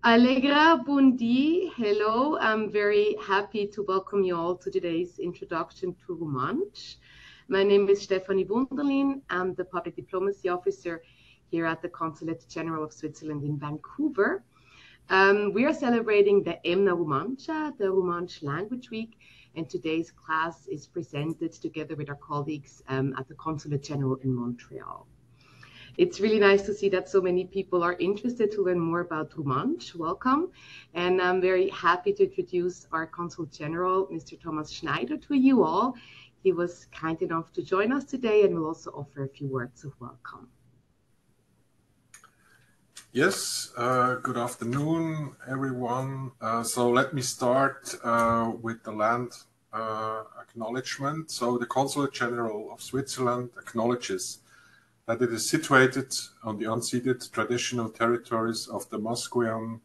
Allegra, buondì, hello. I'm very happy to welcome you all to today's introduction to Romansh. My name is Stefanie Wunderlin. I'm the Public Diplomacy Officer here at the Consulate General of Switzerland in Vancouver. We are celebrating the EmnaRumantscha, the Romansh Language Week, and today's class is presented together with our colleagues at the Consulate General in Montreal. It's really nice to see that so many people are interested to learn more about Romansh. Welcome. And I'm very happy to introduce our Consul General, Mr. Thomas Schneider, to you all. He was kind enough to join us today and will also offer a few words of welcome. Yes, good afternoon, everyone. So let me start with the land acknowledgement. So the Consulate General of Switzerland acknowledges that it is situated on the unceded traditional territories of the Musqueam,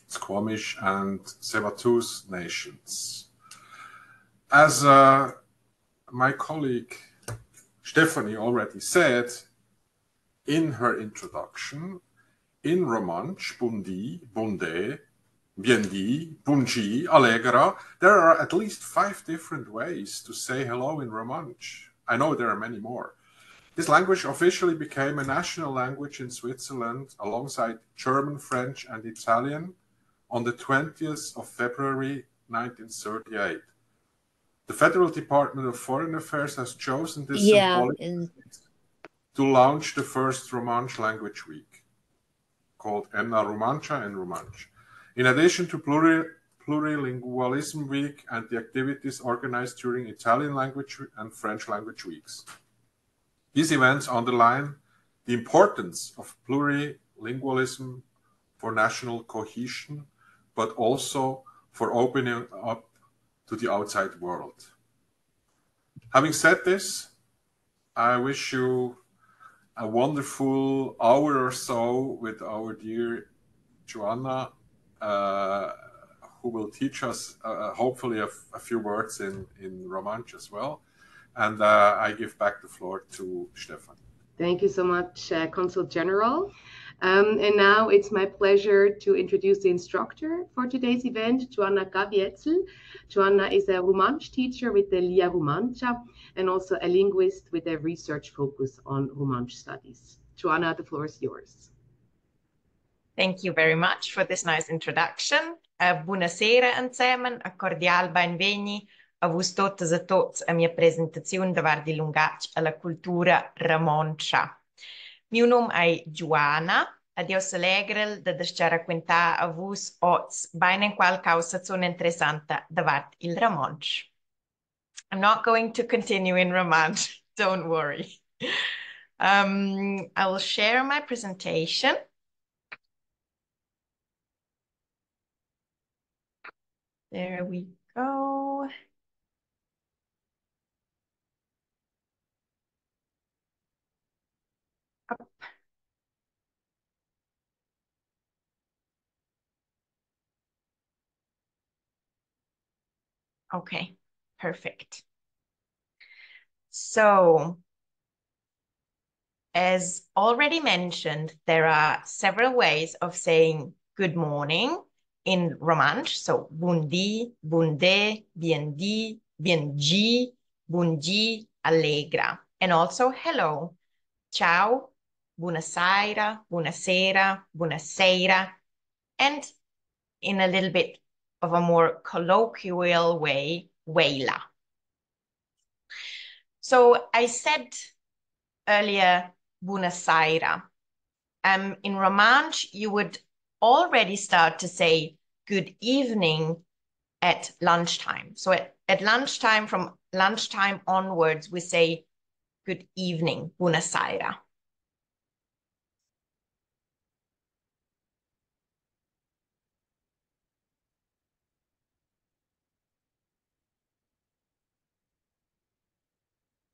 Squamish, and Tsleil-Waututh nations. As my colleague Stefanie already said in her introduction, in Romansh, buondì, buondè, biendi, bunji, allegra, there are at least 5 different ways to say hello in Romansh. I know there are many more. This language officially became a national language in Switzerland alongside German, French, and Italian on the 20th of February 1938. The Federal Department of Foreign Affairs has chosen this symbolic to launch the first Romansh Language Week, called EmnaRumantscha in Rumantsch. In addition to Plurilingualism Week and the activities organized during Italian language and French language weeks. These events underline the importance of plurilingualism for national cohesion, but also for opening up to the outside world. Having said this, I wish you a wonderful hour or so with our dear Giuanna, who will teach us hopefully a few words in Romansh as well. And I give back the floor to Stefan. Thank you so much, Consul General. And now it's my pleasure to introduce the instructor for today's event, Giuanna Caviezel. Giuanna is a Romansh teacher with the Lia Rumantscha and also a linguist with a research focus on Romansh studies. Giuanna, the floor is yours. Thank you very much for this nice introduction. Buonasera insieme, a cordial benveni a vos totes e tots a mia presentazione davart di lungatg alla cultura romantscha. Mio nome è Giuanna, ed io s'alegrel da descia raccontar a vos oz bene in qual causa zona interessante davart il Romansh. I'm not going to continue in Romansh, don't worry. I will share my presentation. There we go. Up. Okay, perfect. So, as already mentioned, there are several ways of saying good morning in Romansh. So, buondì, buondè, biendi, bienji, bunji, allegra. And also hello. Ciao, buonasera, buonasera, buonasera. And in a little bit of a more colloquial way, weila. So I said earlier, buonasera. In Romansh, you would already start to say good evening at lunchtime. So at lunchtime, from lunchtime onwards, we say good evening, buonasera.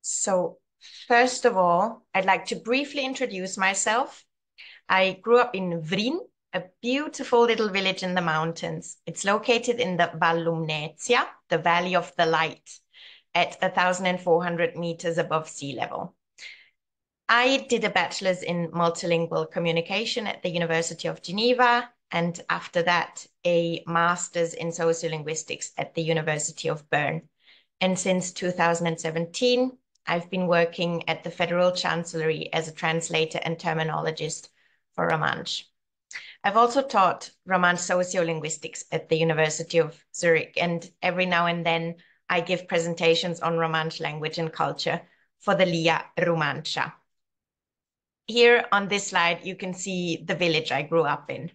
So first of all, I'd like to briefly introduce myself. I grew up in Vrin, a beautiful little village in the mountains. It's located in the Val Lumnezia, the Valley of the Light, at 1,400 meters above sea level. I did a bachelor's in multilingual communication at the University of Geneva and after that, a master's in sociolinguistics at the University of Bern. And since 2017, I've been working at the Federal Chancellery as a translator and terminologist for Romansh. I've also taught Romansh sociolinguistics at the University of Zurich, and every now and then I give presentations on Romansh language and culture for the Lia Rumantscha. Here on this slide, you can see the village I grew up in.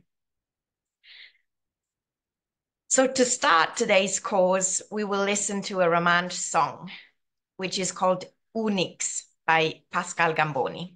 So to start today's course, we will listen to a Romansh song, which is called Unics by Pascal Gamboni.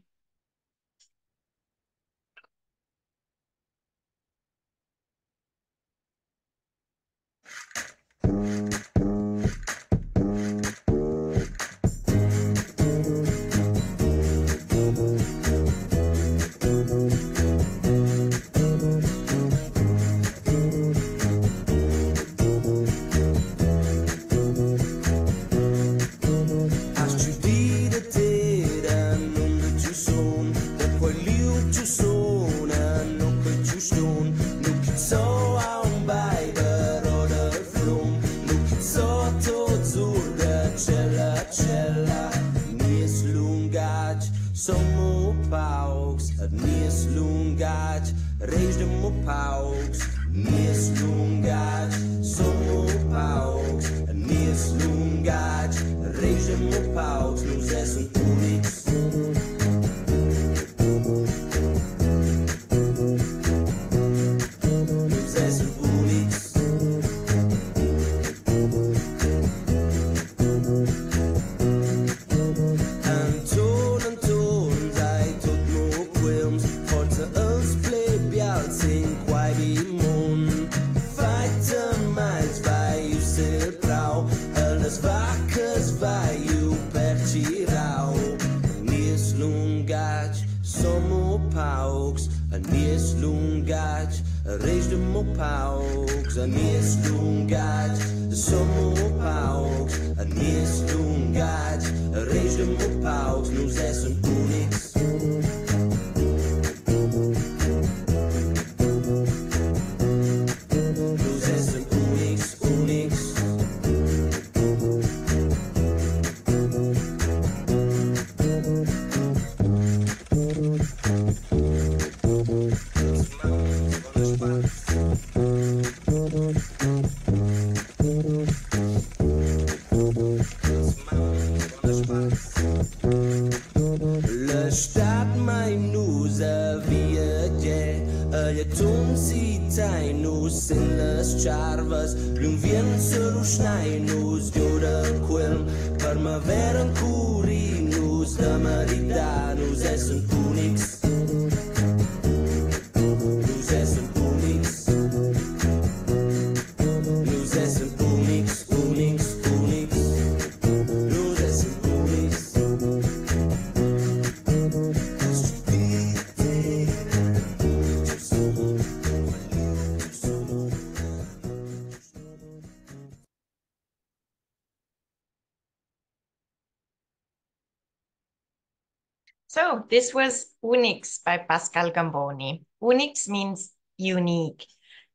So this was Unics by Pascal Gamboni. Unics means unique.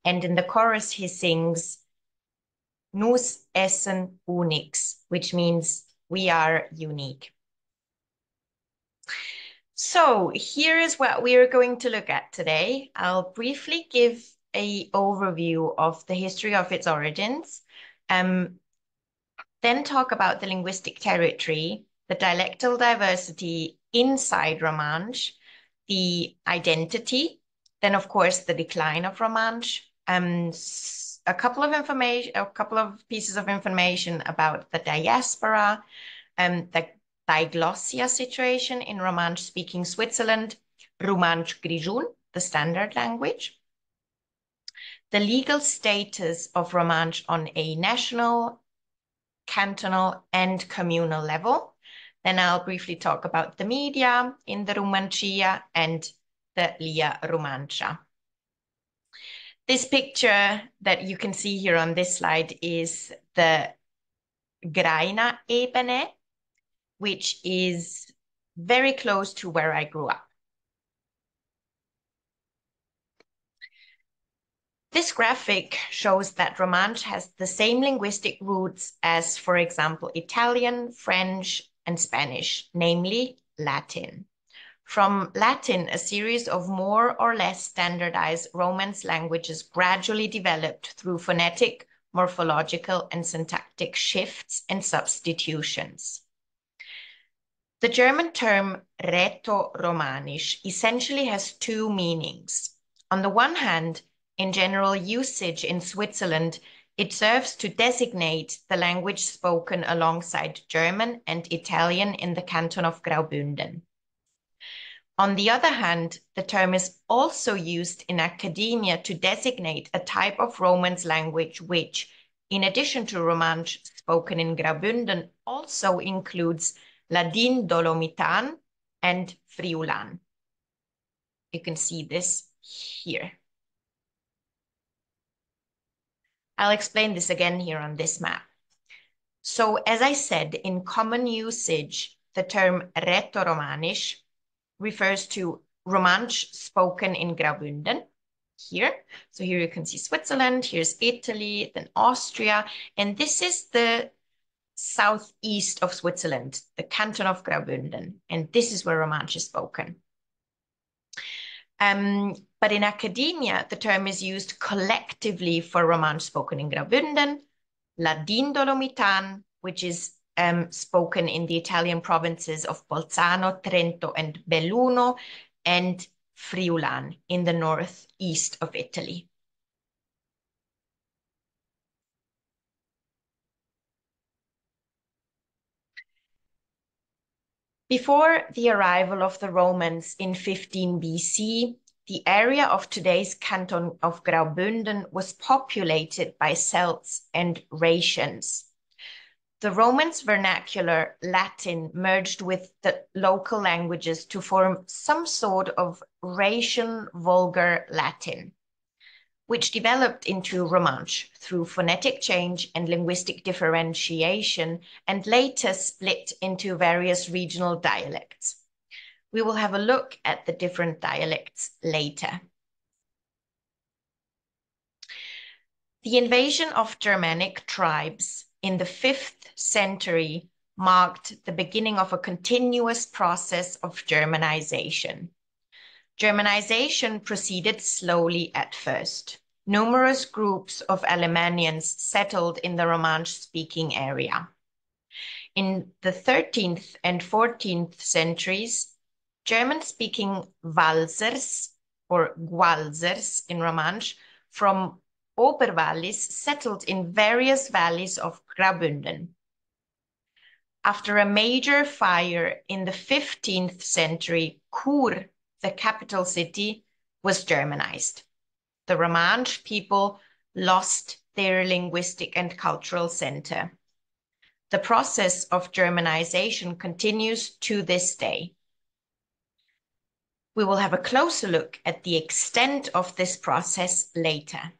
And in the chorus, he sings, Nus essen Unics, which means we are unique. So here is what we are going to look at today. I'll briefly give an overview of the history of its origins, then talk about the linguistic territory, the dialectal diversity inside Romansh, the identity, then of course the decline of Romansh, a couple of pieces of information about the diaspora, the Diglossia situation in Romansh-speaking Switzerland, Rumantsch Grischun, the standard language, the legal status of Romansh on a national, cantonal, and communal level. Then I'll briefly talk about the media in the Rumantscha and the Lia Rumantscha. This picture that you can see here on this slide is the Graina Ebene, which is very close to where I grew up. This graphic shows that Romansh has the same linguistic roots as, for example, Italian, French, and Spanish, namely Latin. From Latin, a series of more or less standardized Romance languages gradually developed through phonetic, morphological, and syntactic shifts and substitutions. The German term Rätoromanisch essentially has two meanings. On the one hand, in general usage in Switzerland, it serves to designate the language spoken alongside German and Italian in the canton of Graubünden. On the other hand, the term is also used in academia to designate a type of Romance language which, in addition to Romansh spoken in Graubünden, also includes Ladin Dolomitan and Friulan. You can see this here. I'll explain this again here on this map. So, as I said, in common usage, the term Rätoromanisch refers to Romansh spoken in Graubünden, here. So here you can see Switzerland, here's Italy, then Austria, and this is the southeast of Switzerland, the canton of Graubünden, and this is where Romansh is spoken. But in academia, the term is used collectively for Romansh spoken in Graubünden, Ladin Dolomitan, which is spoken in the Italian provinces of Bolzano, Trento, and Belluno, and Friulan in the northeast of Italy. Before the arrival of the Romans in 15 BC, the area of today's canton of Graubünden was populated by Celts and Raetians. The Romans' vernacular Latin merged with the local languages to form some sort of Raetian vulgar Latin, which developed into Romansh through phonetic change and linguistic differentiation, and later split into various regional dialects. We will have a look at the different dialects later. The invasion of Germanic tribes in the 5th century marked the beginning of a continuous process of Germanization. Germanization proceeded slowly at first. Numerous groups of Alemannians settled in the Romansh-speaking area. In the 13th and 14th centuries, German-speaking Walsers, or Gualsers in Romansh, from Oberwallis settled in various valleys of Graubünden. After a major fire in the 15th century, Chur, the capital city, was Germanized. The Romansh people lost their linguistic and cultural center. The process of Germanization continues to this day. We will have a closer look at the extent of this process later.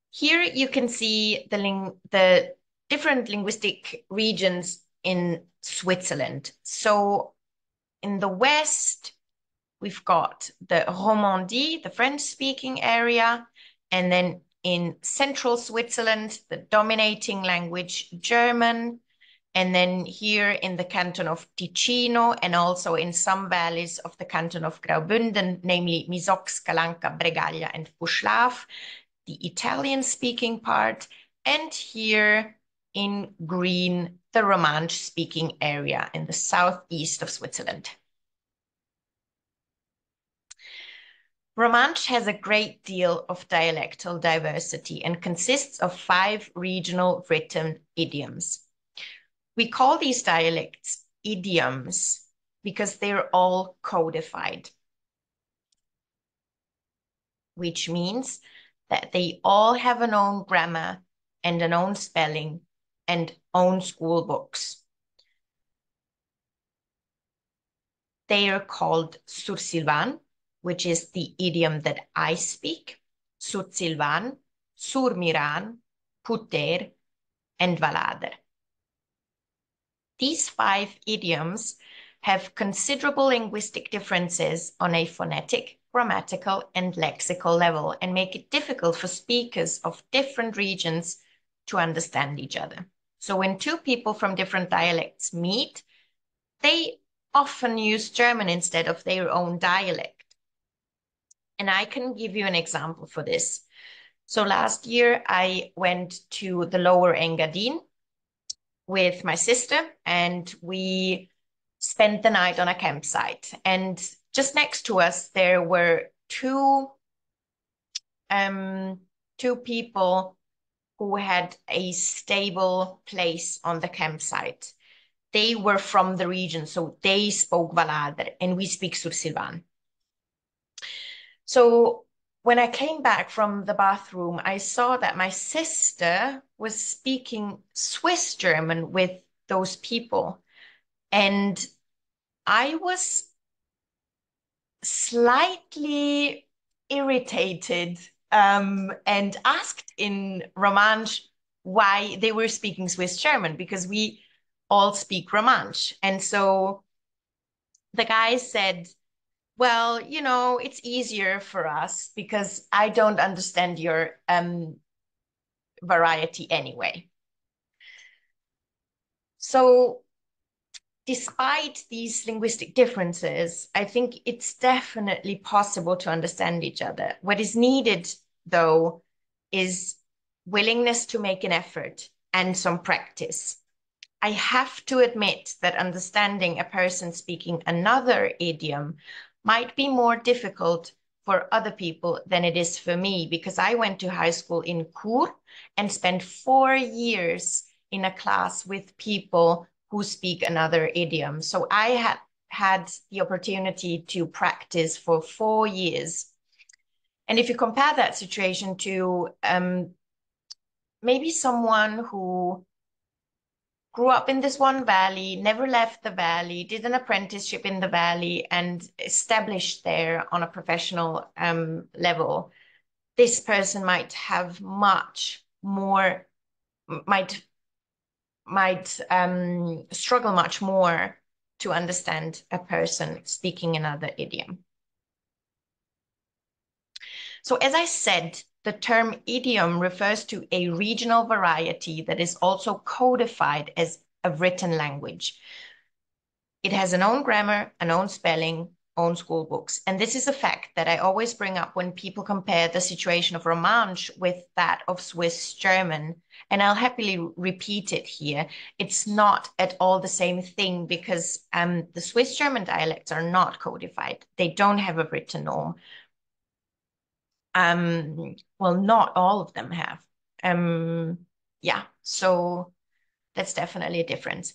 Here you can see the different linguistic regions in Switzerland. So in the west, we've got the Romandie, the French-speaking area, and then in central Switzerland, the dominating language, German, and then here in the canton of Ticino, and also in some valleys of the canton of Graubünden, namely Misox, Calanca, Bregaglia, and Puschlav, the Italian-speaking part, and here in green, the Romansh-speaking area in the southeast of Switzerland. Romansh has a great deal of dialectal diversity and consists of 5 regional written idioms. We call these dialects idioms because they're all codified, which means that they all have an own grammar and an own spelling and own school books. They are called Sursilvan, which is the idiom that I speak, Sursilvan, Surmiran, Puter, and Valader. These 5 idioms have considerable linguistic differences on a phonetic, grammatical, and lexical level and make it difficult for speakers of different regions to understand each other. So when two people from different dialects meet, they often use German instead of their own dialect. And I can give you an example for this. So last year I went to the Lower Engadine with my sister and we spent the night on a campsite. And just next to us, there were two people who had a stable place on the campsite. They were from the region, so they spoke Valader and we speak Sursilvan. So when I came back from the bathroom, I saw that my sister was speaking Swiss German with those people. And I was slightly irritated and asked in Romansh why they were speaking Swiss German, because we all speak Romansh. And so the guy said, well, you know, it's easier for us because I don't understand your variety anyway. So despite these linguistic differences, I think it's definitely possible to understand each other. What is needed, though, is willingness to make an effort and some practice. I have to admit that understanding a person speaking another idiom might be more difficult for other people than it is for me, because I went to high school in Kur and spent 4 years in a class with people who speak another idiom. So I had the opportunity to practice for 4 years. And if you compare that situation to maybe someone who grew up in this one valley, never left the valley, did an apprenticeship in the valley and established there on a professional level, this person might have much more, might struggle much more to understand a person speaking another idiom. So as I said, the term idiom refers to a regional variety that is also codified as a written language. It has an own grammar, an own spelling, own school books. And this is a fact that I always bring up when people compare the situation of Romansh with that of Swiss German. And I'll happily repeat it here. It's not at all the same thing, because the Swiss German dialects are not codified. They don't have a written norm. Well, not all of them have. Yeah, so that's definitely a difference.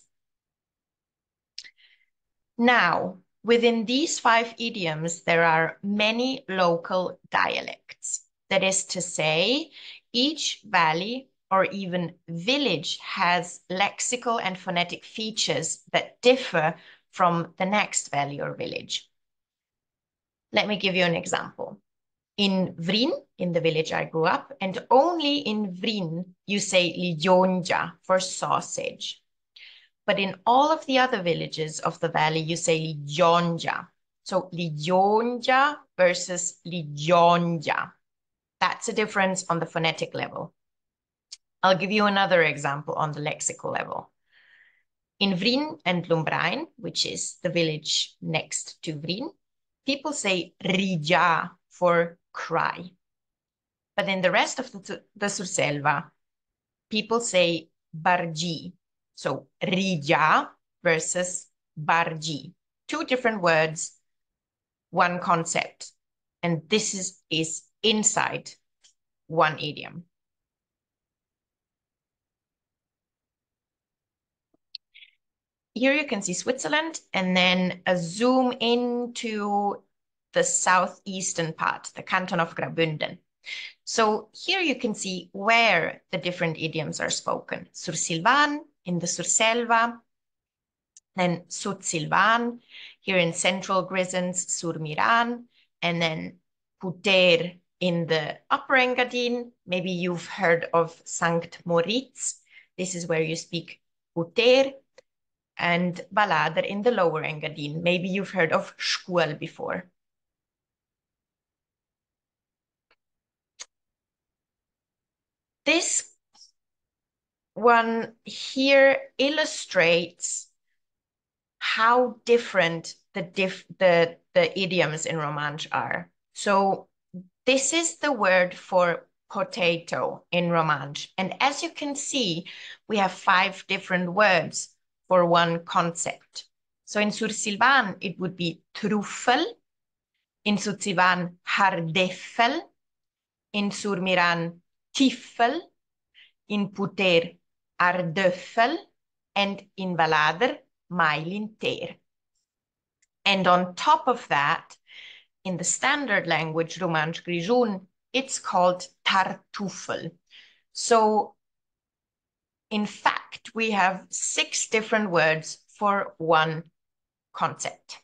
Now, within these 5 idioms, there are many local dialects. That is to say, each valley or even village has lexical and phonetic features that differ from the next valley or village. Let me give you an example. In Vrin, in the village I grew up, and only in Vrin, you say ligionja for sausage. But in all of the other villages of the valley, you say ligionja. So ligionja versus ligionja. That's a difference on the phonetic level. I'll give you another example on the lexical level. In Vrin and Lumbrain, which is the village next to Vrin, people say rija for cry. But in the rest of the Surselva, people say barji. So rija versus barji. 2 different words, one concept. And this is inside one idiom. Here you can see Switzerland, and then a zoom into the southeastern part, the canton of Graubünden. So here you can see where the different idioms are spoken. Sursilvan in the Surselva, then Sud-Silvan, here in central Grisons, Surmiran, and then Puter in the upper Engadine. Maybe you've heard of Sankt Moritz. This is where you speak Puter. and Ballader in the Lower Engadine. Maybe you've heard of school before. This one here illustrates how different the idioms in Romansh are. So this is the word for potato in Romansh. And as you can see, we have 5 different words for one concept. So in Sursilvan, it would be truffel. In Sursilvan, hardeffel. In Surmiran, tiffel. In Puter, ardöffel. And in Ballader, mailinter. And on top of that, in the standard language, Rumantsch Grischun, it's called tartuffel. So in fact, we have 6 different words for one concept.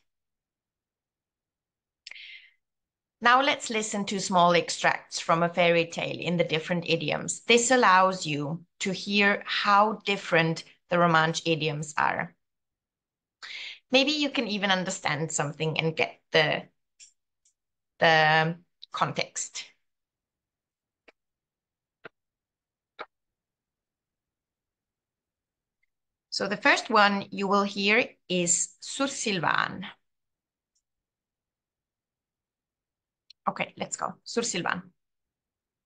Now let's listen to small extracts from a fairy tale in the different idioms. This allows you to hear how different the Romansh idioms are. Maybe you can even understand something and get the context. So the first one you will hear is Sursilvan. Okay, let's go. Sursilvan.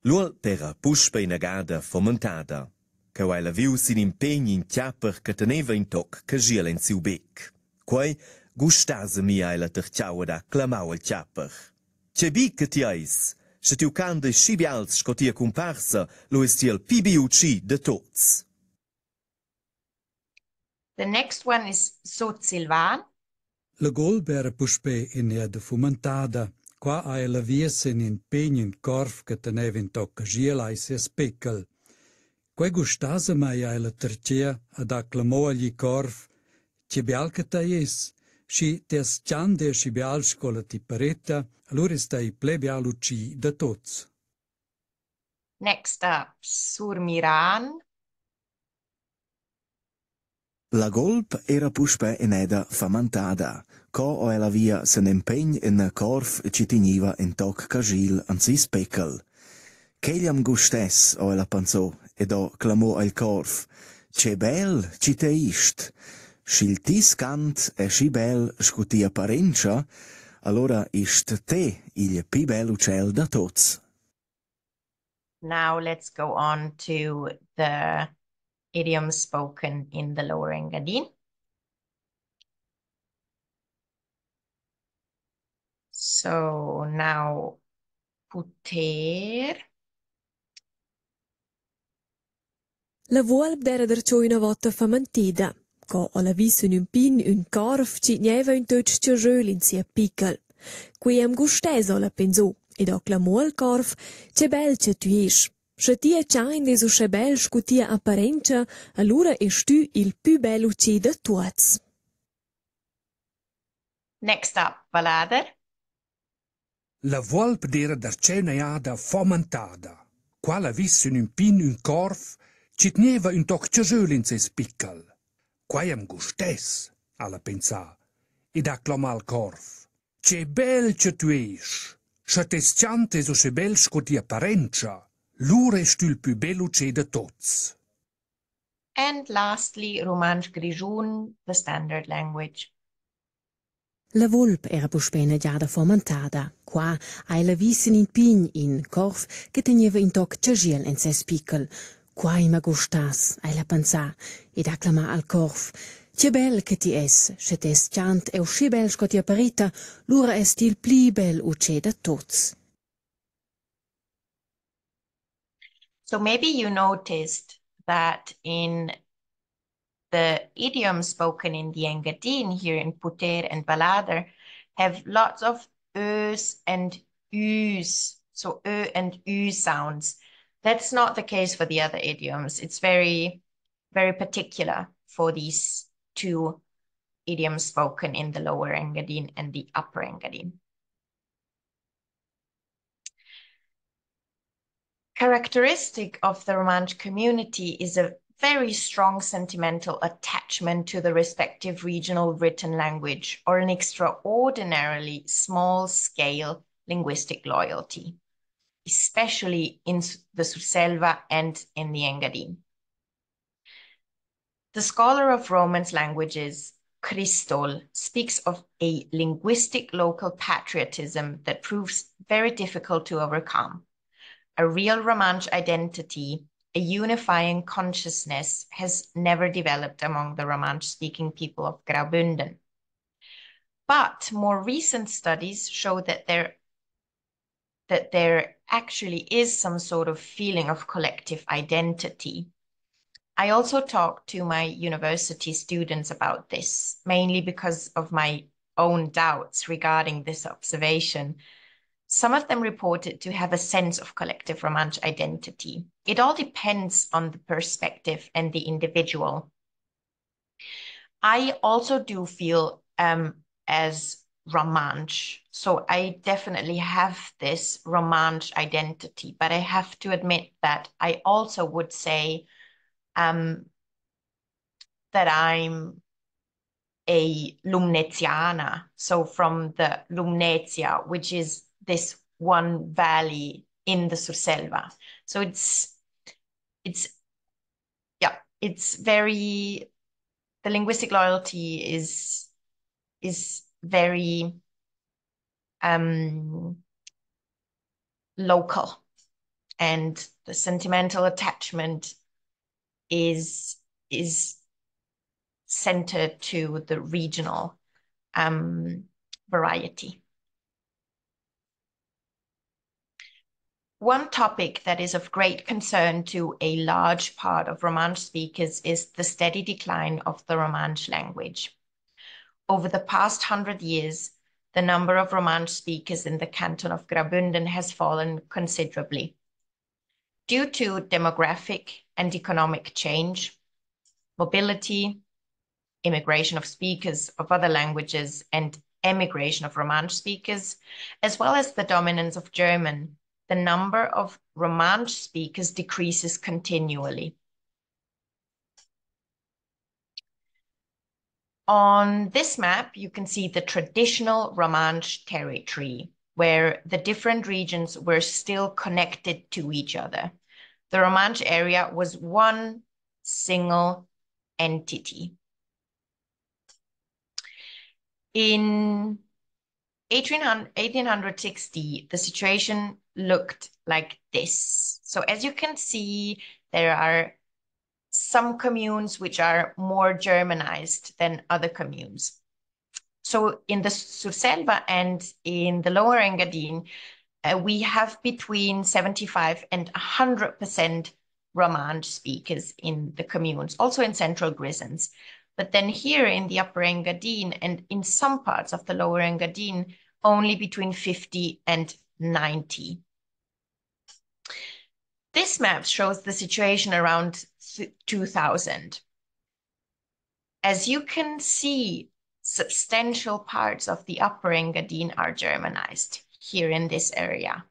L'uol era puspa in agada fomentada, che la viu sin impegni in chiapper che teneva in toc che giel in siu bec. Quai gustasa mia la terciaua da clamau al chiapper. Che bi che ti eis, se tiu cande scibials scotia comparsa, lo estiel pibiuci de tots. The next one is Sursilvan. La golbera puspe in eda fomentada, qua ai la vies in impegno in corf che teneva in tocca giela e se speckel. Quai gustasa mai ai la tercia ad acclamò agli corf, che bial che ta es, si tes ciande si bial scola ti paretta, allora stai plebial uci da tots. Next up, Surmiran. La golp era puspe in eda famantada, co o la via sen impegn in corf ci tiniva in toc cagil an si speckel. Cheliam gustes o la panzò ed o clamò al corf, che bel ci te ist. Schil tis cant e sci bel scutia parencia, allora ist te il pi bel ucel da tots. Now let's go on to the idiom spoken in the Lower Engadine. So now puter. La vuolp d'era darciò una volta famentida, co o la vis un pin un corf ci nieva un töc ciarjöl in sia pickel. Qui am gusteso la pensò, ed o clamò al corf, che bel che tu isch. Se tia ciain de su che bel scutia apparentia, allora es tu il più bel uci de tuots. Next up, Ballader. La volp d'era darcè una iada fomentada, qua la vis un pin un corf, ci teneva un toc ciarjöl in ses pickel. Quai am gustes, alla pensà, ed acclamà al corf. Che bel che tu isch, se tes ciante so che bel scotia parencia, l'ura est il più bello ce de tots. And lastly, Rumantsch Grischun, the standard language. La volp era puspena giada fomentada, qua ai la vissen in pign in corf che teneva in toc ciagiel en ses pickel. Quai ma gustas, ai la pensà, ed acclamà al corf. Che bel che ti es, se tes ciant e usci bel scotia parita, l'ura est il pli bel uce da tots. So maybe you noticed that in the idioms spoken in the Engadine here in Puter and Ballader have lots of ös and üs, so ö and ü sounds. That's not the case for the other idioms. It's very, very particular for these 2 idioms spoken in the Lower Engadine and the Upper Engadine. Characteristic of the Romansh community is a very strong sentimental attachment to the respective regional written language or an extraordinarily small-scale linguistic loyalty, especially in the Surselva and in the Engadine. The scholar of Romance languages, Cristol, speaks of a linguistic local patriotism that proves very difficult to overcome. A real Romansh identity, a unifying consciousness, has never developed among the Romansh-speaking people of Graubünden. But more recent studies show that there actually is some sort of feeling of collective identity. I also talked to my university students about this, mainly because of my own doubts regarding this observation. Some of them reported to have a sense of collective Romansh identity. It all depends on the perspective and the individual. I also do feel as Romansh, so I definitely have this Romansh identity, but I have to admit that I also would say that I'm a Lumneziana, so from the Lumnezia, which is this one valley in the Surselva. So it's very, the linguistic loyalty is very local, and the sentimental attachment is centered to the regional variety. One topic that is of great concern to a large part of Romansh speakers is the steady decline of the Romansh language. Over the past 100 years, the number of Romansh speakers in the canton of Graubünden has fallen considerably. Due to demographic and economic change, mobility, immigration of speakers of other languages, and emigration of Romansh speakers, as well as the dominance of German, the number of Romansh speakers decreases continually. On this map, you can see the traditional Romansh territory, where the different regions were still connected to each other. The Romansh area was one single entity. In 1860, the situation looked like this. So as you can see, there are some communes which are more Germanized than other communes. So in the Surselva and in the Lower Engadine, we have between 75 and 100% Romansh speakers in the communes, also in Central Grisons. But then here in the Upper Engadine and in some parts of the Lower Engadine, only between 50 and 90. This map shows the situation around 2000. As you can see, substantial parts of the Upper Engadine are Germanized here in this area.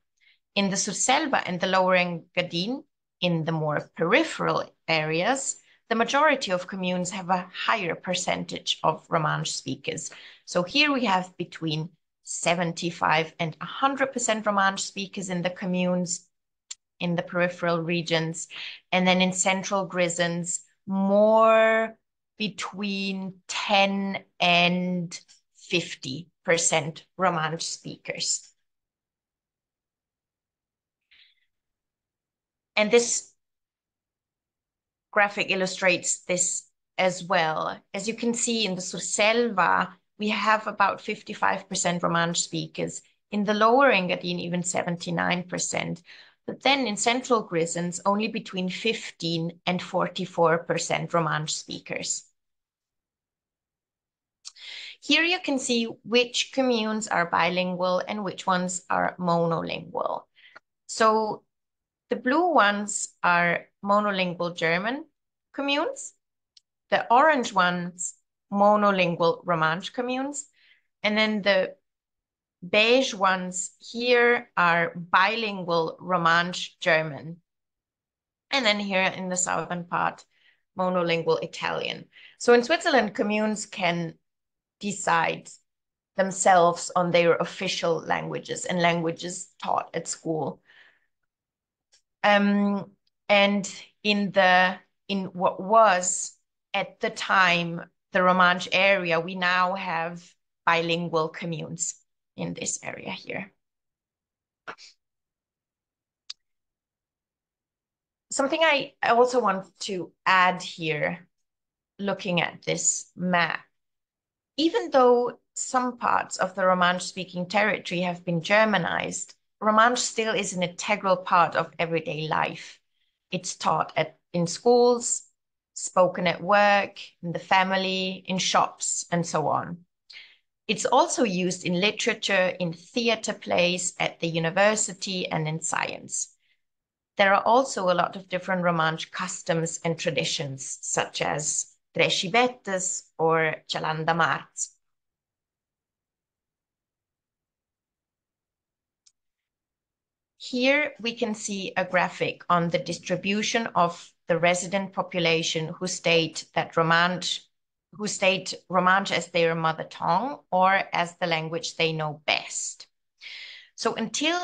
In the Surselva and the Lower Engadine, in the more peripheral areas, the majority of communes have a higher percentage of Romansh speakers. So here we have between 75 and 100% Romansh speakers in the communes, in the peripheral regions. And then in Central Grisons, more between 10 and 50% Romansh speakers. And this graphic illustrates this as well. As you can see in the Surselva, we have about 55% Romansh speakers. In the Lower Engadine, even 79%. But then in Central Grisons, only between 15 and 44% Romansh speakers. Here you can see which communes are bilingual and which ones are monolingual. So the blue ones are monolingual German communes. The orange ones, monolingual Romansh communes. And then the beige ones here are bilingual Romansh German. And then here in the southern part, monolingual Italian. So in Switzerland, communes can decide themselves on their official languages and languages taught at school. And in what was at the time the Romansh area, we now have bilingual communes in this area here. Something I also want to add here, looking at this map, even though some parts of the Romansh-speaking territory have been Germanized, Romansh still is an integral part of everyday life. It's taught in schools, spoken at work, in the family, in shops, and so on. It's also used in literature, in theater plays, at the university, and in science. There are also a lot of different Romansh customs and traditions, such as Trescibettes or Chalandamarts. Here we can see a graphic on the distribution of the resident population who state Romansh as their mother tongue or as the language they know best. So until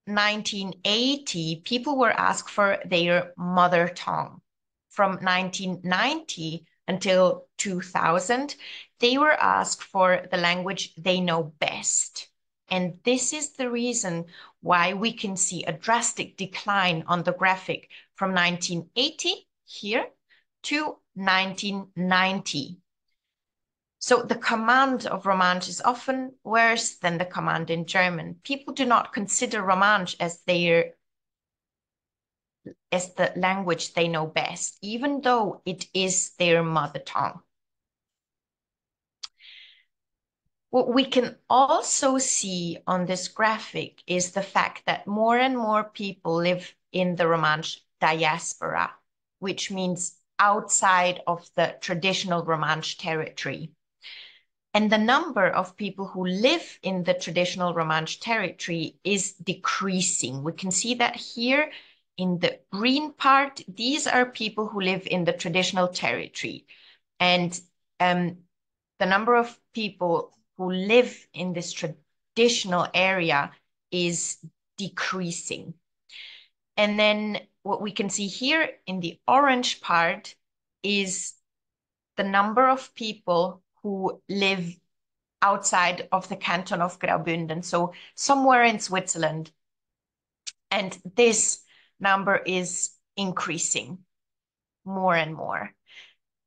1980, people were asked for their mother tongue. From 1990 until 2000, they were asked for the language they know best. And this is the reason why we can see a drastic decline on the graphic from 1980 here to 1990. So the command of Romansh is often worse than the command in German. People do not consider Romansh as the language they know best, even though it is their mother tongue. What we can also see on this graphic is the fact that more and more people live in the Romansh diaspora, which means outside of the traditional Romansh territory. And the number of people who live in the traditional Romansh territory is decreasing. We can see that here in the green part. These are people who live in the traditional territory. And the number of people who live in this traditional area is decreasing. And then what we can see here in the orange part is the number of people who live outside of the canton of Graubünden, so somewhere in Switzerland. And this number is increasing more and more.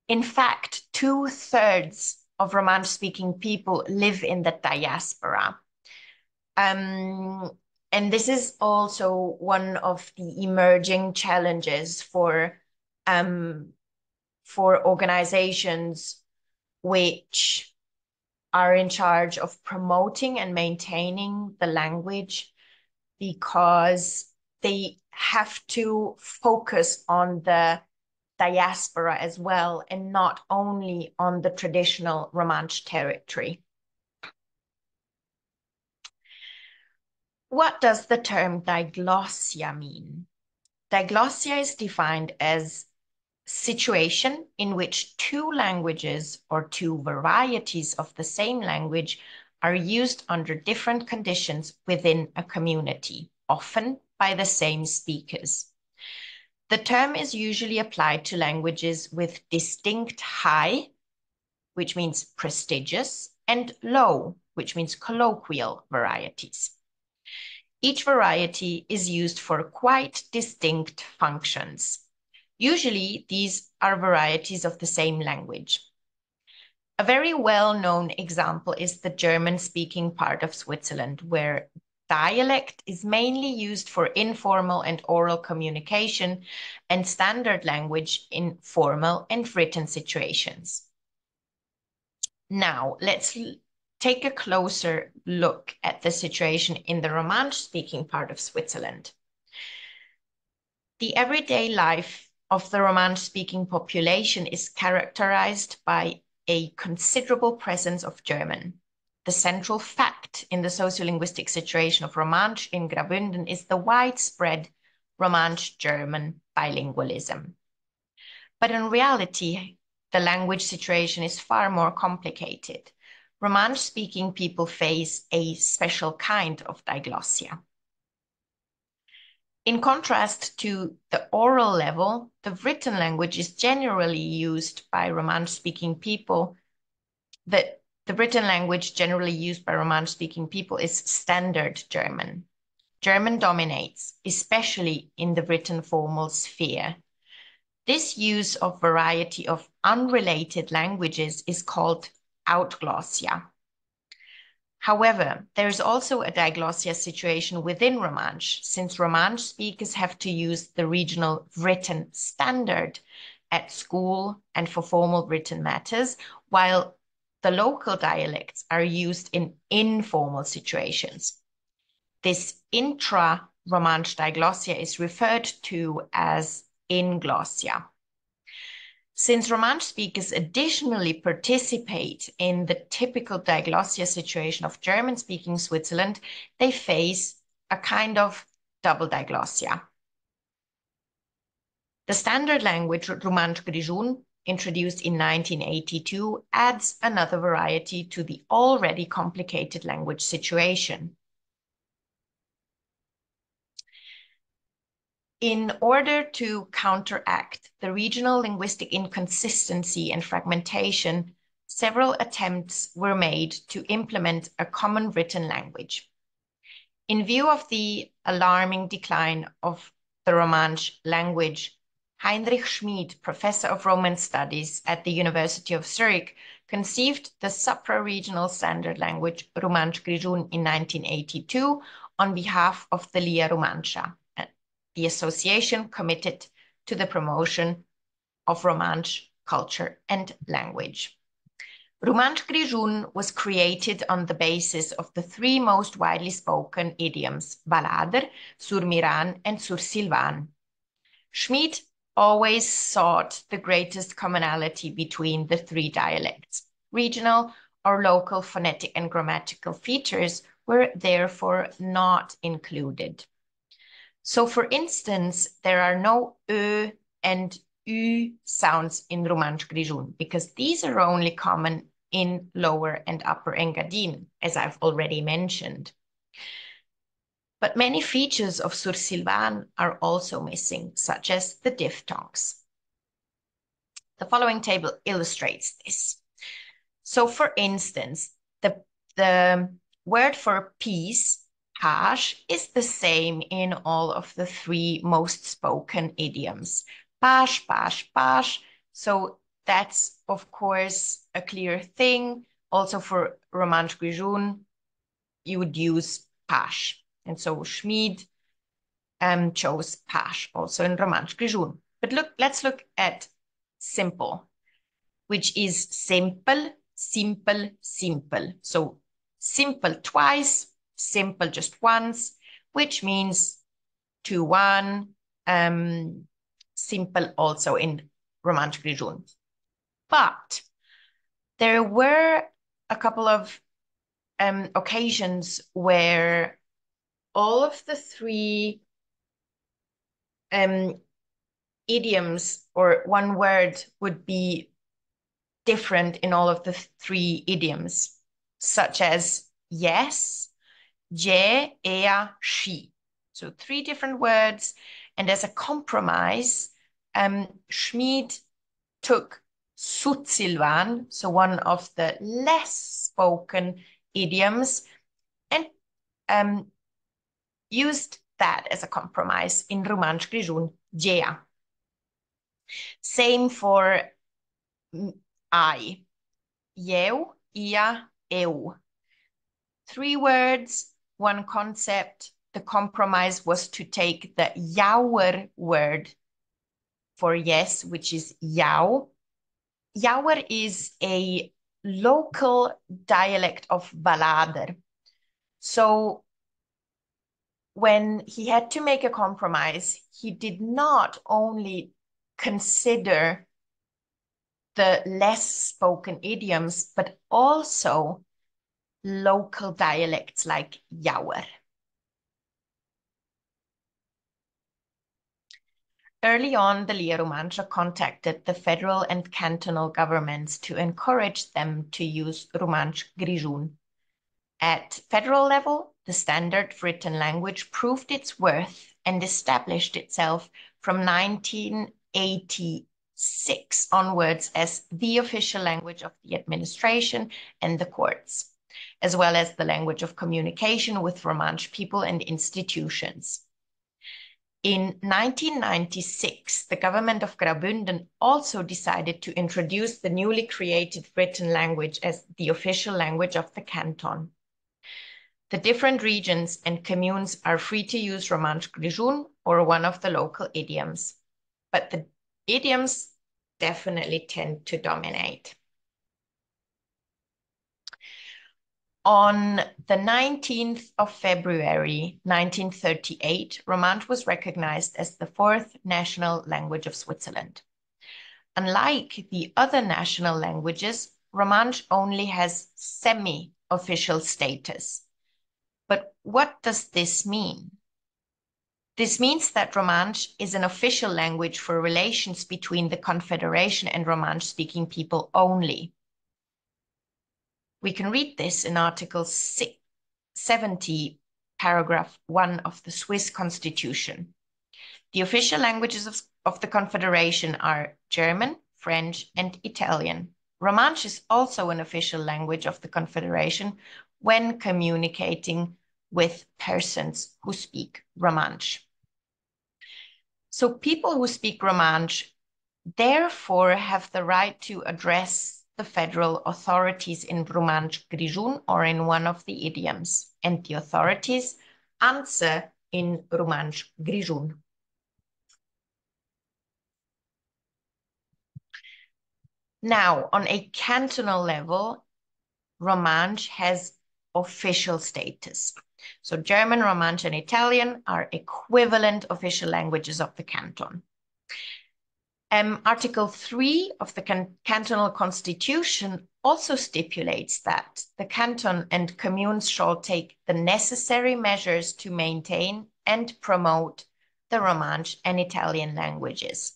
In fact, 2/3 of Romansh-speaking people live in the diaspora. And this is also one of the emerging challenges for organizations which are in charge of promoting and maintaining the language, because they have to focus on the diaspora as well and not only on the traditional Romansh territory. What does the term diglossia mean? Diglossia is defined as situation in which two languages or two varieties of the same language are used under different conditions within a community, often by the same speakers. The term is usually applied to languages with distinct high, which means prestigious, and low, which means colloquial varieties. Each variety is used for quite distinct functions. Usually, these are varieties of the same language. A very well-known example is the German-speaking part of Switzerland, where dialect is mainly used for informal and oral communication and standard language in formal and written situations. Now, let's take a closer look at the situation in the Romansh-speaking part of Switzerland. The everyday life of the Romansh-speaking population is characterized by a considerable presence of German. The central fact in the sociolinguistic situation of Romansh in Graubünden is the widespread Romansh-German bilingualism. But in reality, the language situation is far more complicated. Romansh-speaking people face a special kind of diglossia. In contrast to the oral level, the written language is generally used by Romansh-speaking people. The written language generally used by Romansh-speaking people is Standard German. German dominates, especially in the written formal sphere. This use of variety of unrelated languages is called outglossia. However, there is also a diglossia situation within Romansh, since Romansh speakers have to use the regional written standard at school and for formal written matters, while the local dialects are used in informal situations. This intra-Romansh diglossia is referred to as inglossia. Since Romansh speakers additionally participate in the typical diglossia situation of German-speaking Switzerland, they face a kind of double diglossia. The standard language, Rumantsch Grischun, introduced in 1982, adds another variety to the already complicated language situation. In order to counteract the regional linguistic inconsistency and fragmentation, several attempts were made to implement a common written language. In view of the alarming decline of the Romansh language, Heinrich Schmid, professor of Romance Studies at the University of Zurich, conceived the supra-regional standard language Rumantsch Grischun in 1982 on behalf of the Lia Rumantscha, the association committed to the promotion of Romansh culture and language. Rumantsch Grischun was created on the basis of the three most widely spoken idioms, Valader, Surmiran, and Sursilvan. Schmid always sought the greatest commonality between the three dialects. Regional or local phonetic and grammatical features were therefore not included. So, for instance, there are no Ö and Ü sounds in Rumantsch Grischun because these are only common in Lower and Upper Engadin, as I've already mentioned. But many features of Sursilvan are also missing, such as the diphthongs. The following table illustrates this. So, for instance, the word for peace, Pash, is the same in all of the three most spoken idioms. Pash, pash, pash. So that's, of course, a clear thing. Also for Rumantsch Grischun, you would use Pash. And so Schmid chose Pash also in Rumantsch Grischun. But let's look at simple, which is simple, simple, simple. So simple twice, simple just once, which means 2-1, simple also in Rumantsch Grischun. But there were a couple of occasions where all of the three idioms or one word would be different in all of the three idioms, such as yes, je, ea, she. So three different words. And as a compromise, Schmid took Sursilvan, so one of the less spoken idioms, and used that as a compromise in Rumantsch Grischun, jea. Same for I, eu, ia, eu. Three words, one concept. The compromise was to take the Jauer word for yes, which is jau. Jauer is a local dialect of Valader. So when he had to make a compromise, he did not only consider the less spoken idioms, but also local dialects like Jauer. Early on, the Lia Rumantscha contacted the federal and cantonal governments to encourage them to use Rumantsch Grischun. At federal level, the standard written language proved its worth and established itself from 1986 onwards as the official language of the administration and the courts, as well as the language of communication with Romansh people and institutions. In 1996, the government of Graubünden also decided to introduce the newly created written language as the official language of the canton. The different regions and communes are free to use Rumantsch Grischun or one of the local idioms, but the idioms definitely tend to dominate. On the 19th of February, 1938, Romansh was recognized as the fourth national language of Switzerland. Unlike the other national languages, Romansh only has semi-official status. But what does this mean? This means that Romansh is an official language for relations between the Confederation and Romansh-speaking people only. We can read this in Article 70, paragraph 1 of the Swiss Constitution. The official languages of the Confederation are German, French, and Italian. Romansh is also an official language of the Confederation when communicating with persons who speak Romansh. So people who speak Romansh therefore have the right to address the federal authorities in Rumantsch Grischun or in one of the idioms, and the authorities answer in Rumantsch Grischun. Now, on a cantonal level, Romansh has official status. So German, Romansh, and Italian are equivalent official languages of the canton. Article 3 of the cantonal constitution also stipulates that the canton and communes shall take the necessary measures to maintain and promote the Romansh and Italian languages.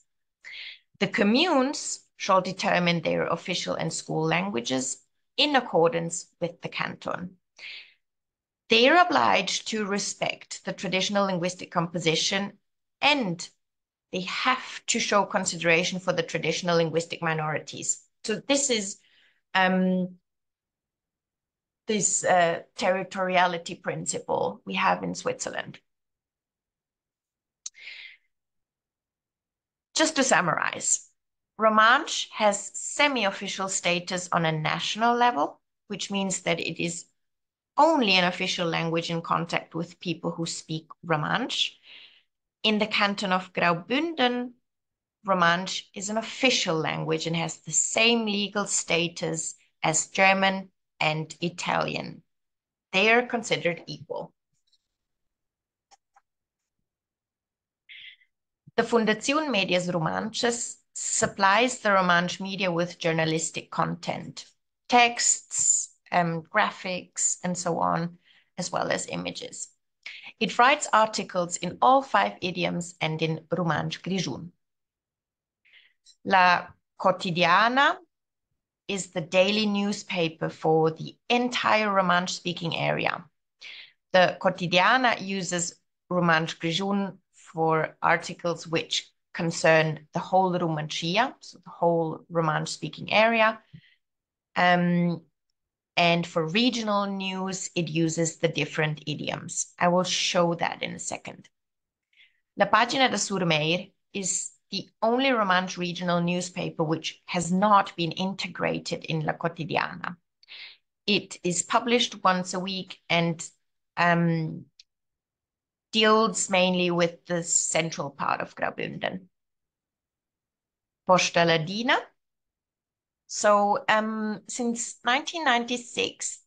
The communes shall determine their official and school languages in accordance with the canton. They are obliged to respect the traditional linguistic composition, and they have to show consideration for the traditional linguistic minorities. So this is this territoriality principle we have in Switzerland. Just to summarize, Romansh has semi-official status on a national level, which means that it is only an official language in contact with people who speak Romansh. In the canton of Graubünden, Romansh is an official language and has the same legal status as German and Italian. They are considered equal. The Fundazione Medias Romanches supplies the Romansh media with journalistic content, texts, graphics, and so on, as well as images. It writes articles in all 5 idioms and in Rumantsch Grischun. La Quotidiana is the daily newspaper for the entire Romansh-speaking area. The Quotidiana uses Rumantsch Grischun for articles which concern the whole Rumantia, so the whole Romansh-speaking area. And for regional news, it uses the different idioms. I will show that in a second. La Pagina da Surmeir is the only Romansh regional newspaper which has not been integrated in La Quotidiana. It is published once a week and deals mainly with the central part of Graubünden. Posta Ladina. So since 1996,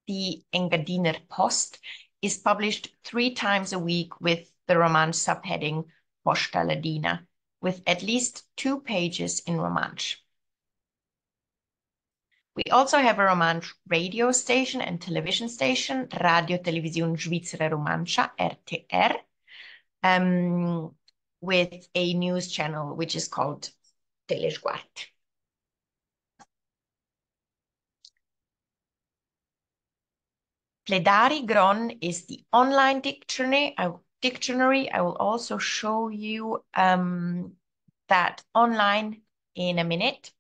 the Engadiner Post is published 3 times a week with the Romansh subheading Posta Ladina, with at least 2 pages in Romansh. We also have a Romansh radio station and television station, Radio Televisione Svizzera Romantscha, RTR, with a news channel which is called Telesguard. Pledari Gron is the online dictionary. I will also show you that online in a minute.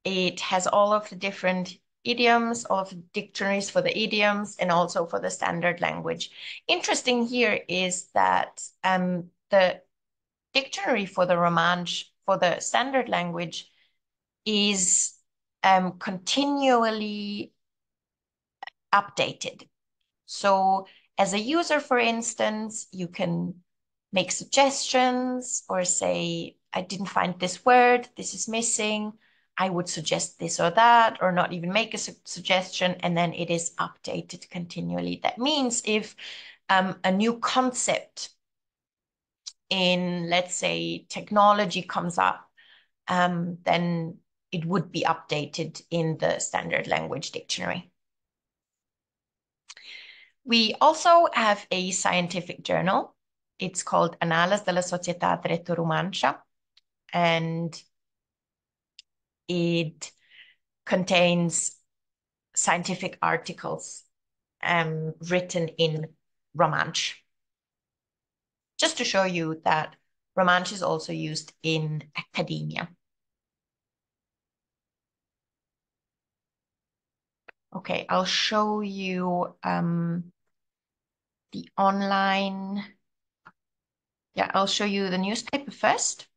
It has all of the different idioms, all of the dictionaries for the idioms, and also for the standard language. Interesting here is that the dictionary for the Romansh, for the standard language, is continually updated. So as a user, for instance, you can make suggestions or say, I didn't find this word, this is missing, I would suggest this or that, or not even make a suggestion, and then it is updated continually. That means if a new concept in, let's say, technology comes up, then it would be updated in the standard language dictionary. We also have a scientific journal. It's called Annales de la Società Greco-Romanscha, and it contains scientific articles written in Romansh. Just to show you that Romansh is also used in academia. Okay, I'll show you the online. Yeah, I'll show you the newspaper first.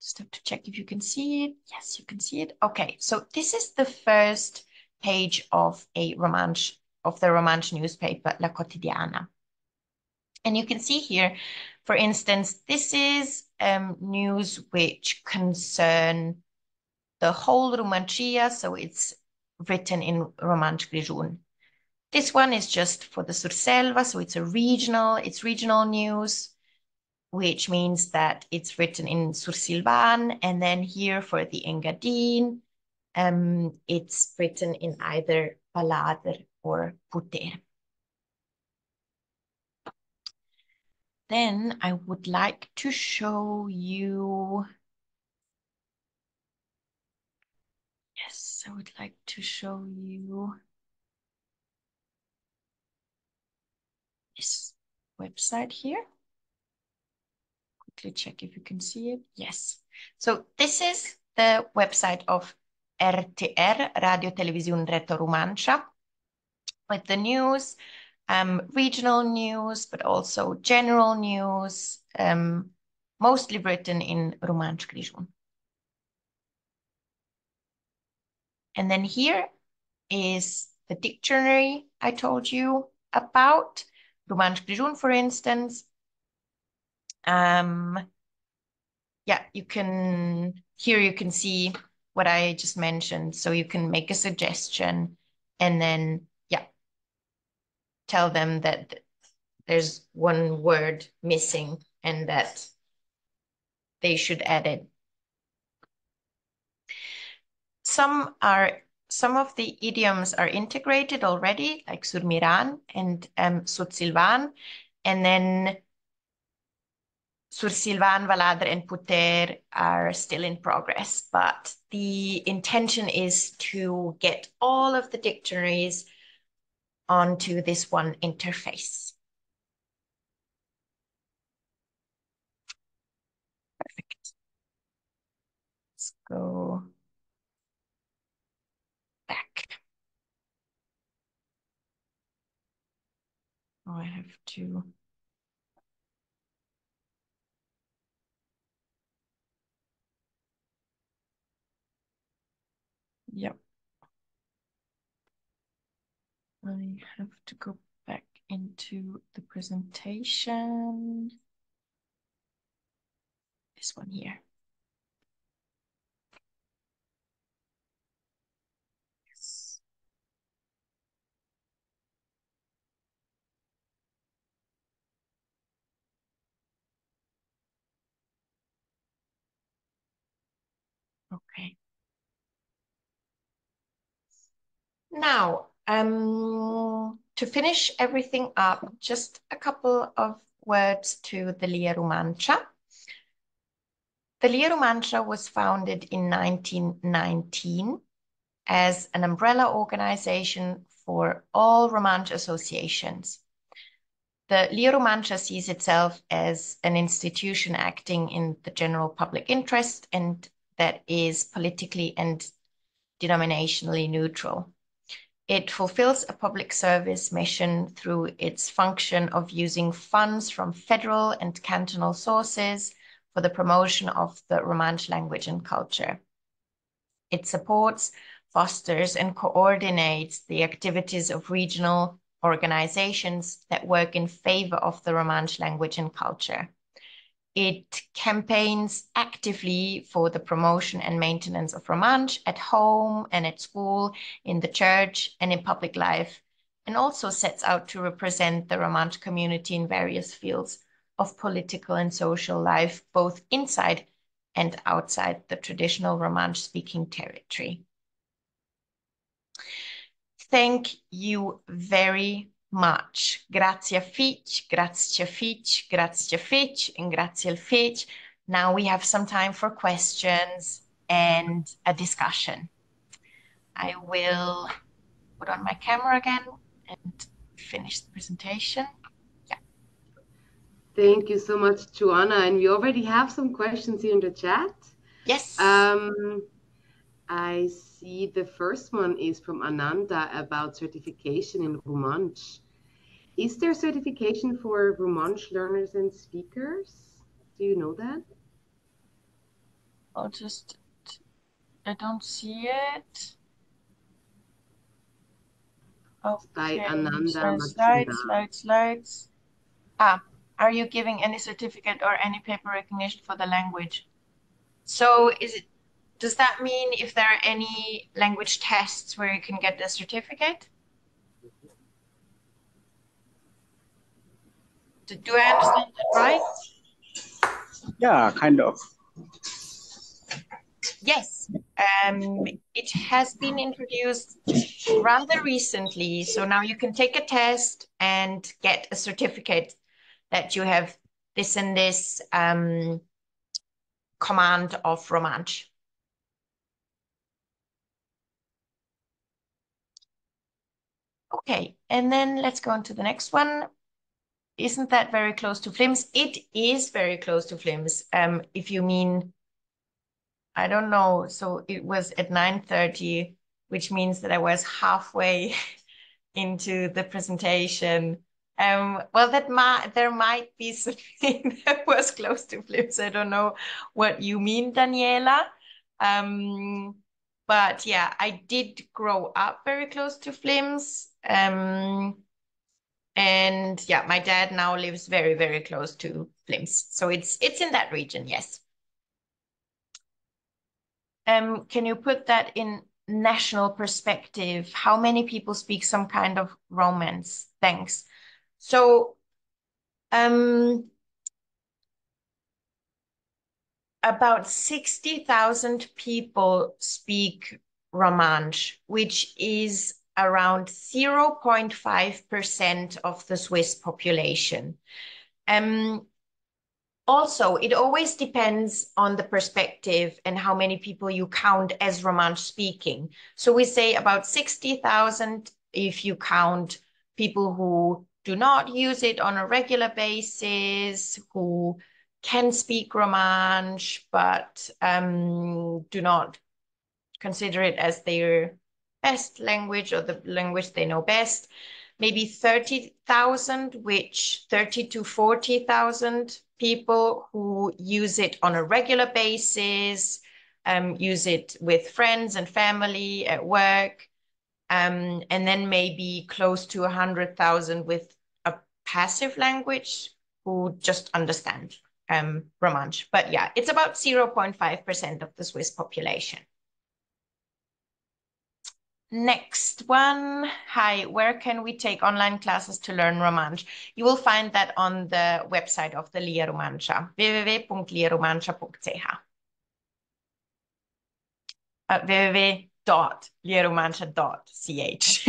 Just have to check if you can see it. Yes, you can see it. Okay, so this is the first page of the Romansh newspaper, La Quotidiana. And you can see here, for instance, this is news which concern the whole Rumantscha, so it's written in Rumantsch Grischun. This one is just for the Surselva, so it's regional news, which means that it's written in Sursilvan, and then here for the Engadin, it's written in either Balader or Puter. Then I would like to show you, yes, I would like to show you this website here. Quickly check if you can see it. Yes. So this is the website of RTR, Radio Televisión Greco-Romanscha, with the news, regional news, but also general news, mostly written in Rumantsch Grischun. And then here is the dictionary I told you about, Rumantsch Grischun, for instance. Yeah, here you can see what I just mentioned. So you can make a suggestion and then, yeah, tell them that there's one word missing and that they should add it. Some of the idioms are integrated already, like Surmiran and Sursilvan, and then Sursilvan, Valader, and Puter are still in progress, but the intention is to get all of the dictionaries onto this one interface. Perfect. Let's go back. Oh, I have to. Yep. I have to go back into the presentation. This one here. Yes. Okay. Now, to finish everything up, just a couple of words to the Lia Rumantscha. The Lia Rumantscha was founded in 1919 as an umbrella organization for all Romansh associations. The Lia Rumantscha sees itself as an institution acting in the general public interest and that is politically and denominationally neutral. It fulfills a public service mission through its function of using funds from federal and cantonal sources for the promotion of the Romansh language and culture. It supports, fosters, and coordinates the activities of regional organizations that work in favor of the Romansh language and culture. It campaigns actively for the promotion and maintenance of Romansh at home and at school, in the church and in public life, and also sets out to represent the Romansh community in various fields of political and social life, both inside and outside the traditional Romansh-speaking territory. Thank you very much. Grazie fich, grazie fich, grazie fich, and grazie fich. Now we have some time for questions and a discussion. I will put on my camera again and finish the presentation. Yeah. Thank you so much, Giuanna. And we already have some questions here in the chat. Yes. I see the first one is from Ananda about certification in Romansh. Is there certification for Romansh learners and speakers? Do you know that? I don't see it. Okay. By Ananda. Slides. Are you giving any certificate or any paper recognition for the language? So does that mean if there are any language tests where you can get the certificate? Do I understand that right? Yeah, kind of. Yes, it has been introduced rather recently. So now you can take a test and get a certificate that you have this and this command of Romansh. Okay, and then let's go on to the next one. Isn't that very close to Flims? It is very close to Flims. If you mean, I don't know, so it was at 9:30, which means that I was halfway into the presentation. Well, there might be something that was close to Flims. I don't know what you mean, Daniela. But yeah, I did grow up very close to Flims. And yeah, my dad now lives very, very close to Flims. So it's in that region, yes. Can you put that in national perspective? How many people speak some kind of Romance? Thanks. So about 60,000 people speak Romansh, which is around 0.5% of the Swiss population. Also, it always depends on the perspective and how many people you count as Romansh speaking. So we say about 60,000 if you count people who do not use it on a regular basis, who can speak Romansh, but do not consider it as their best language or the language they know best. Maybe 30,000, which 30 to 40,000 people who use it on a regular basis, use it with friends and family at work, and then maybe close to 100,000 with a passive language who just understand Romansh. But yeah, it's about 0.5% of the Swiss population. Next one. Hi, where can we take online classes to learn Romansh? You will find that on the website of the Lia Rumantscha, www.liarumantscha.ch. www.liarumantscha.ch.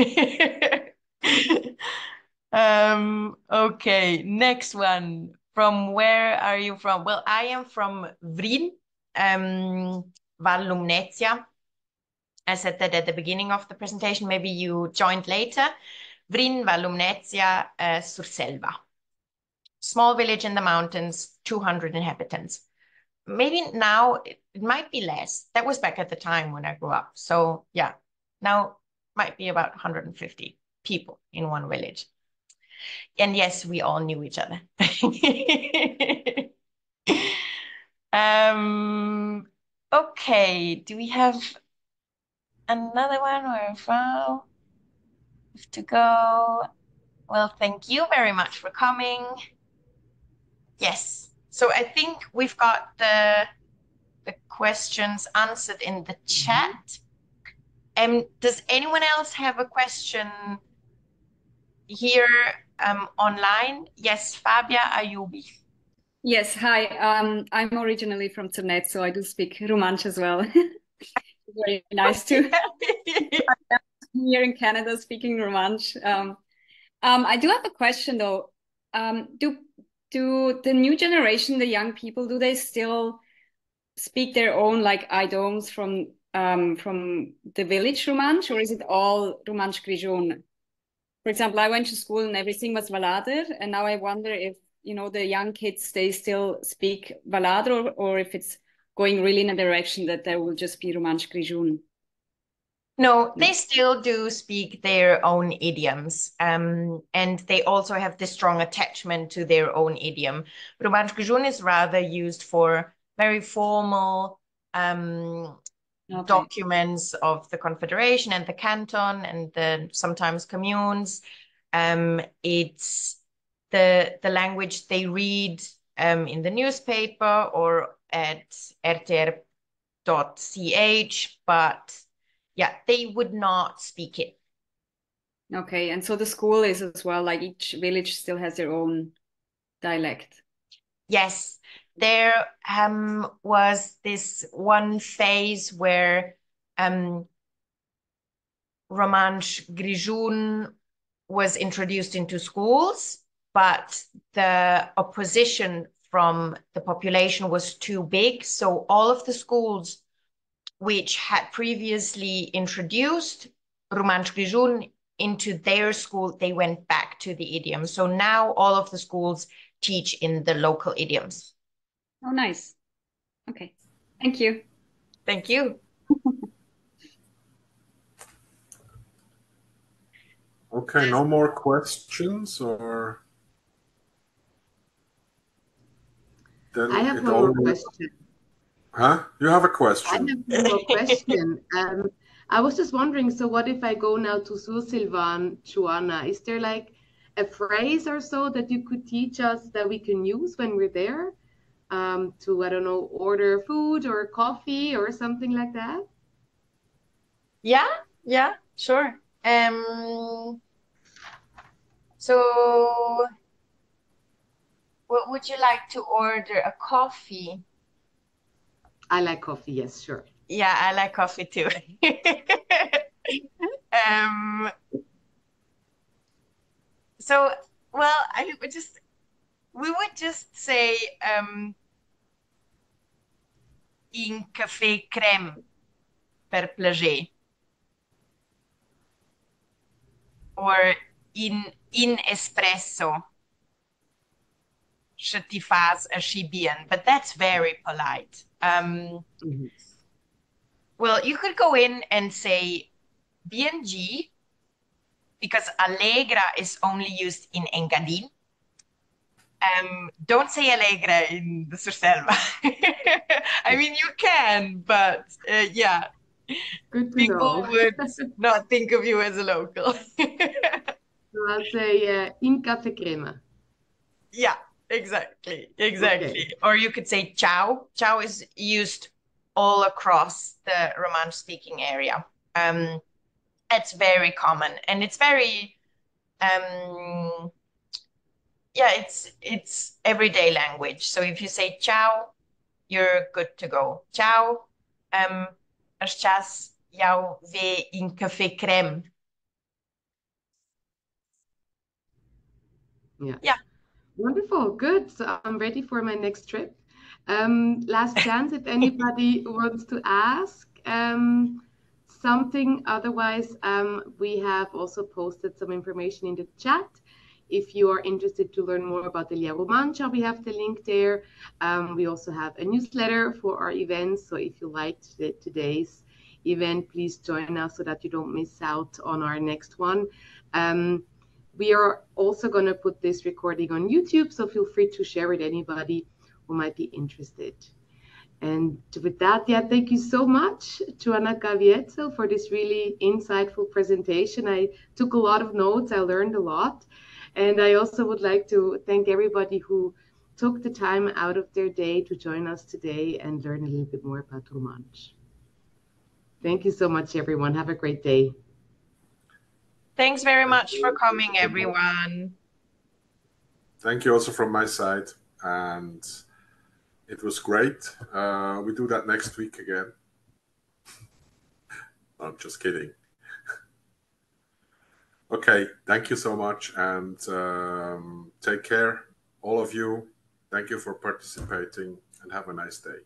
Okay, next one. From where are you from? Well, I am from Vrin, Val Lumnezia. I said that at the beginning of the presentation, maybe you joined later. Vrin, Val Lumnezia, Surselva. Small village in the mountains, 200 inhabitants. Maybe now it might be less. That was back at the time when I grew up. So yeah, now might be about 150 people in one village. And yes, we all knew each other. Okay, do we have another one or a file to go? Well, thank you very much for coming. Yes, so I think we've got the questions answered in the chat. Does anyone else have a question here online? Yes, Fabia Ayubi. Yes, hi. I'm originally from Cernet, so I do speak Romansh as well. Very nice to here in Canada speaking Romansh. I do have a question though. Do the new generation, the young people, do they still speak their own like idioms from the village Romansh, or is it all Rumantsch Grischun? For example, I went to school and everything was Valader, and now I wonder if the young kids, they still speak Valader, or if it's going really in a direction that there will just be Rumantsch Grischun. No, they still do speak their own idioms, and they also have this strong attachment to their own idiom. Rumantsch Grischun is rather used for very formal documents of the Confederation and the canton and the sometimes communes. It's the language they read in the newspaper or at rtr.ch, but yeah, they would not speak it. Okay, and so the school is as well, like each village still has their own dialect. Yes, there was this one phase where Romansh Grischun was introduced into schools, but the opposition from the population was too big. So all of the schools which had previously introduced Rumantsch Grischun into their school, they went back to the idiom. So now all of the schools teach in the local idioms. Oh, nice. Okay. Thank you. Thank you. Okay, no more questions, or then I have one more question. Huh? You have a question? I have one more question. I was just wondering, so what if I go now to Sursilvan, Giuanna? Is there like a phrase or so that you could teach us that we can use when we're there to, I don't know, order food or coffee or something like that? Yeah, sure. So what would you like to order? A coffee? I like coffee, yes, sure. Yeah, I like coffee too. So, well, we would just say in café crème per plager, or in espresso se ti faz asci bien, but that's very polite. Well, you could go in and say BNG, because Allegra is only used in Engadin. Don't say Allegra in the Surselva. I mean, you can, but yeah. Good to People know. would not think of you as a local. So I'll say in café crema. Yeah, exactly. Okay. Or you could say ciao. Ciao is used all across the Romansh-speaking area. It's very common, and it's very yeah, it's everyday language. So if you say ciao, you're good to go. Ciao, estás jau ve in café crème. Yeah. Wonderful. Good. So I'm ready for my next trip. Last chance if anybody wants to ask something. Otherwise, we have also posted some information in the chat. If you are interested to learn more about the Lia Rumantscha, we have the link there. We also have a newsletter for our events. So if you liked today's event, please join us so that you don't miss out on our next one. We are also going to put this recording on YouTube, so feel free to share with anybody who might be interested. And with that, thank you so much, Giuanna Caviezel, for this really insightful presentation. I took a lot of notes, I learned a lot. And I also would like to thank everybody who took the time out of their day to join us today and learn a little bit more about Romansh. Thank you so much, everyone. Have a great day. Thanks very much for coming, everyone. Thank you also from my side. And it was great. We do that next week again. I'm just kidding. Okay, thank you so much. And take care, all of you. Thank you for participating and have a nice day.